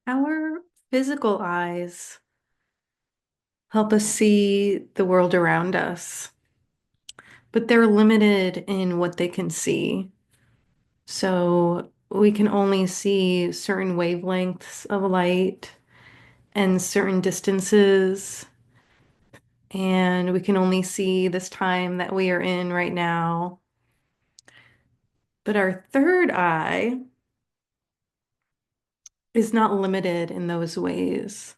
Our physical eyes help us see the world around us, but they're limited in what they can see. So we can only see certain wavelengths of light and certain distances, and we can only see this time that we are in right now. But our third eye is not limited in those ways,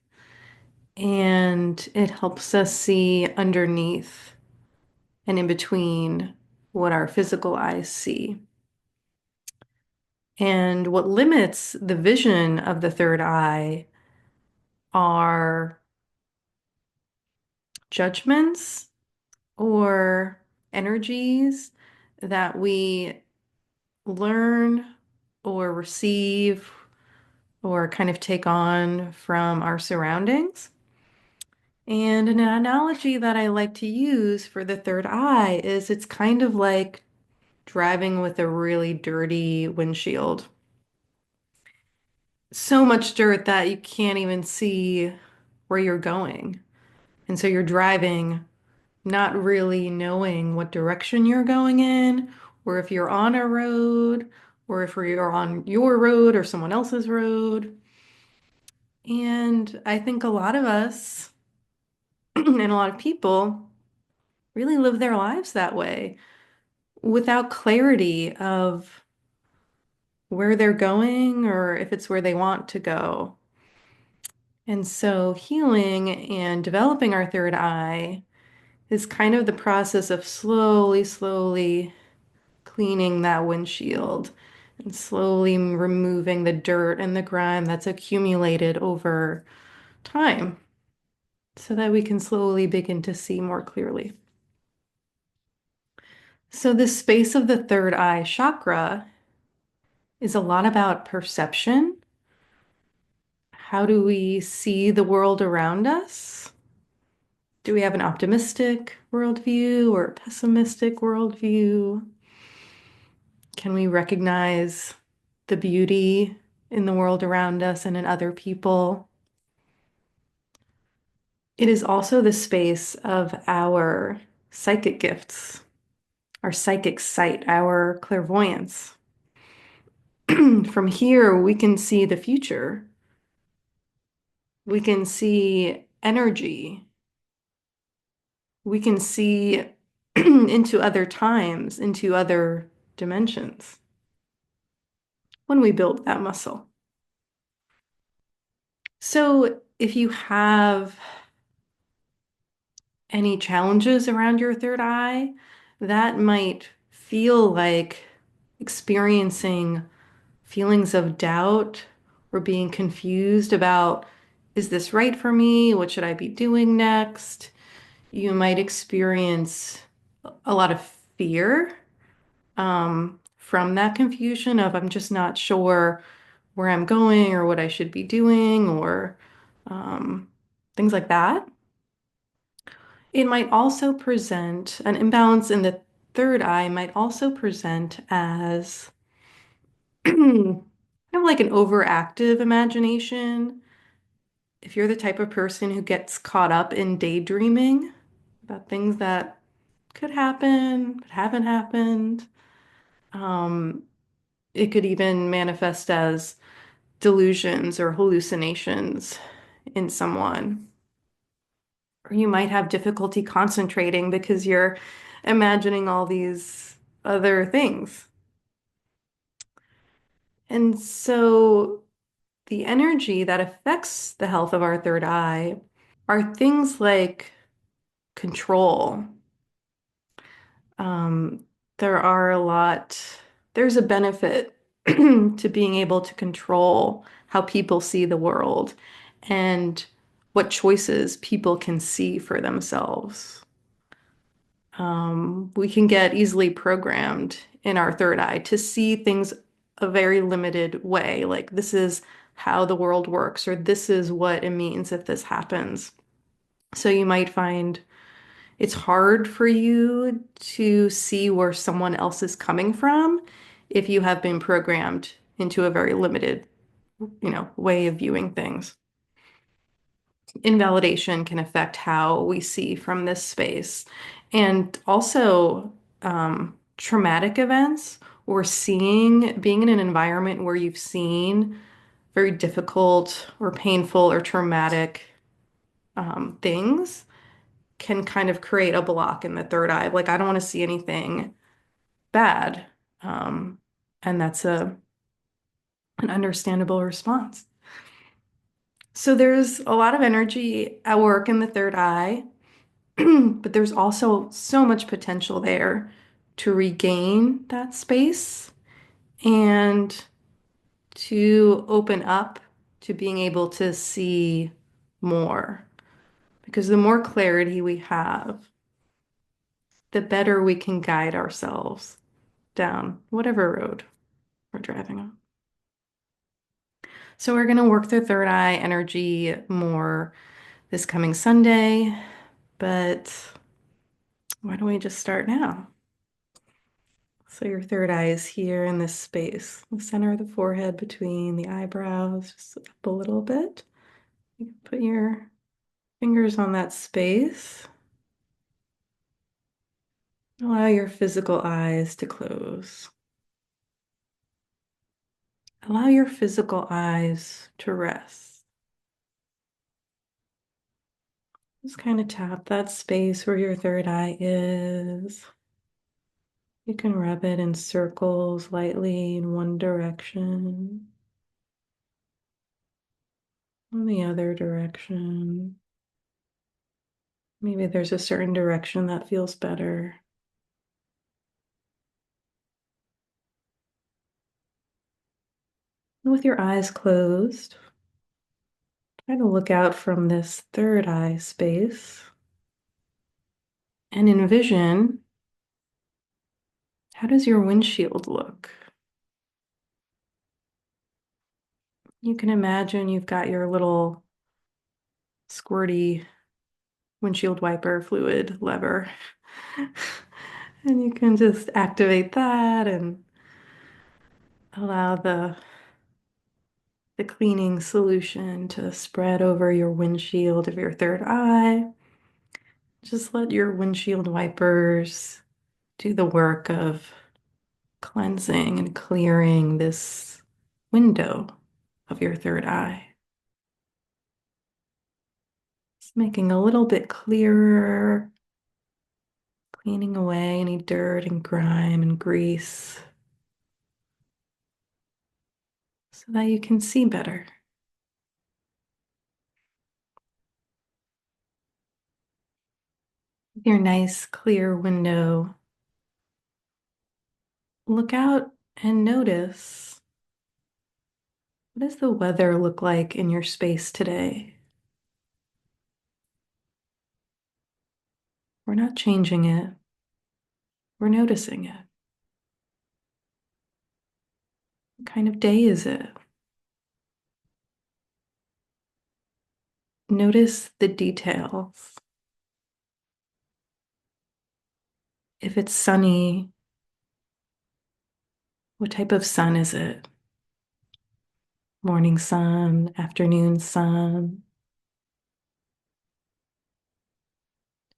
and it helps us see underneath and in between what our physical eyes see. And what limits the vision of the third eye are judgments or energies that we learn or receive or kind of take on from our surroundings. And an analogy that I like to use for the third eye is it's kind of like driving with a really dirty windshield. So much dirt that you can't even see where you're going. And so you're driving, not really knowing what direction you're going in, or if you're on a road, or if you're on your road or someone else's road. And I think a lot of us and a lot of people really live their lives that way without clarity of where they're going or if it's where they want to go. And so healing and developing our third eye is kind of the process of slowly cleaning that windshield and slowly removing the dirt and the grime that's accumulated over time so that we can slowly begin to see more clearly. So this space of the third eye chakra is a lot about perception. How do we see the world around us? Do we have an optimistic worldview or a pessimistic worldview? Can we recognize the beauty in the world around us and in other people? It is also the space of our psychic gifts, our psychic sight, our clairvoyance. From here, we can see the future. We can see energy. We can see into other times, into other dimensions when we build that muscle. So if you have any challenges around your third eye, that might feel like experiencing feelings of doubt or being confused about, is this right for me? What should I be doing next? You might experience a lot of fear from that confusion of I'm just not sure where I'm going or what I should be doing or um, things like that. It might also present an imbalance in the third eye might also present as kind of like an overactive imagination. If you're the type of person who gets caught up in daydreaming about things that could happen, but haven't happened, um, it could even manifest as delusions or hallucinations in someone. Or you might have difficulty concentrating because you're imagining all these other things. And so the energy that affects the health of our third eye are things like control. Um, there are a lot, there's a benefit to being able to control how people see the world and what choices people can see for themselves. We can get easily programmed in our third eye to see things a very limited way, like this is how the world works, or this is what it means if this happens. So you might find it's hard for you to see where someone else is coming from if you have been programmed into a very limited way of viewing things. Invalidation can affect how we see from this space. And also, traumatic events or being in an environment where you've seen very difficult or painful or traumatic things can kind of create a block in the third eye. Like, I don't want to see anything bad. Um, and that's an understandable response. So there's a lot of energy at work in the third eye, but there's also so much potential there to regain that space and to open up to being able to see more. Because the more clarity we have, the better we can guide ourselves down whatever road we're driving on. So we're going to work the third eye energy more this coming Sunday, but why don't we just start now? So your third eye is here in this space, the center of the forehead between the eyebrows, just up a little bit. You can put your fingers on that space. Allow your physical eyes to close. Allow your physical eyes to rest. Just kind of tap that space where your third eye is. You can rub it in circles lightly in one direction, in the other direction. Maybe there's a certain direction that feels better. With your eyes closed, try to look out from this third eye space and envision, how does your windshield look? You can imagine you've got your little squirty windshield wiper fluid lever. And you can just activate that and allow the cleaning solution to spread over your windshield of your third eye. Just let your windshield wipers do the work of cleansing and clearing this window of your third eye. Just making a little bit clearer, cleaning away any dirt and grime and grease so that you can see better. With your nice clear window, look out and notice, what does the weather look like in your space today? We're not changing it, we're noticing it. What kind of day is it? Notice the details. If it's sunny, what type of sun is it? Morning sun, afternoon sun.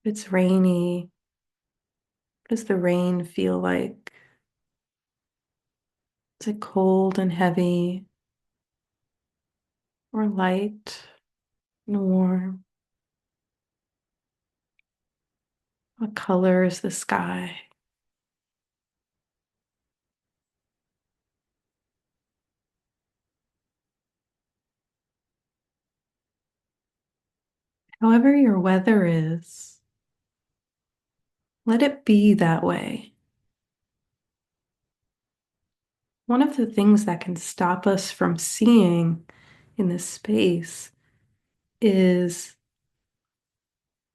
If it's rainy, what does the rain feel like? Is it cold and heavy or light and warm? What color is the sky? However your weather is, let it be that way. One of the things that can stop us from seeing in this space is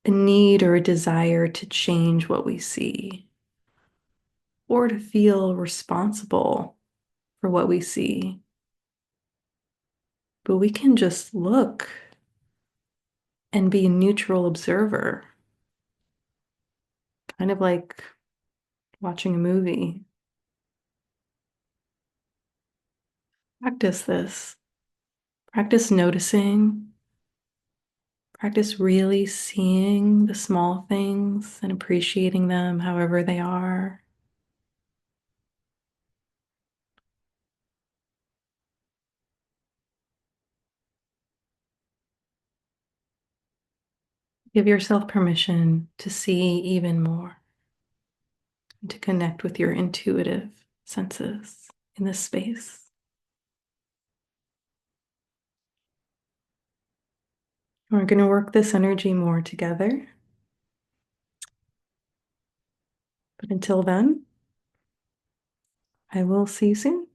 a need or a desire to change what we see or to feel responsible for what we see. But we can just look and be a neutral observer, kind of like watching a movie. Practice this. Practice noticing, practice really seeing the small things and appreciating them however they are. Give yourself permission to see even more and to connect with your intuitive senses in this space. We're going to work this energy more together. But until then, I will see you soon.